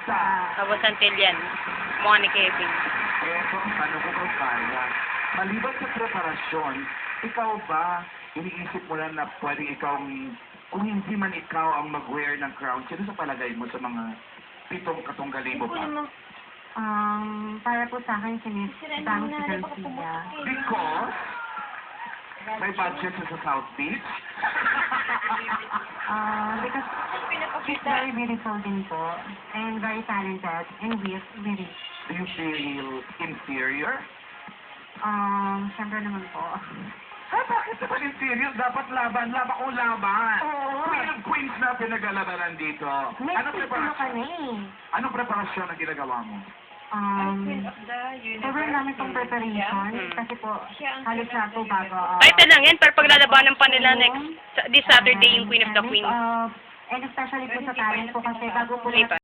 Isa. Tapos until yan. Mukha ni Kevin. Eto ang tanong ko kay Carla. Maliban sa preparasyon, ikaw ba, iniisip mo lang na pwede ikaw, kung hindi man ikaw ang mag-wear ng crown, sino sa palagay mo sa mga 7 katunggali mo pa? Para po sa akin, si Garcia. Because may budget sa South Beach. Because she's very beautiful din po, and very talented, and really. Do you feel inferior? Siyempre naman po. Ay, bakit naman inferior? Dapat laban. Laban ko laban. Oo. Queen of Queens na pinagalabanan dito. Anong Ano ka na Anong preparasyon ang ginagawa mo? Sobrang namin pong preparation, kasi po, halos na po bago. Title lang yan, pero paglalabanan pa nila this Saturday yung Queen of the Queens. And especially po sa talent po, kasi bago po Lipat.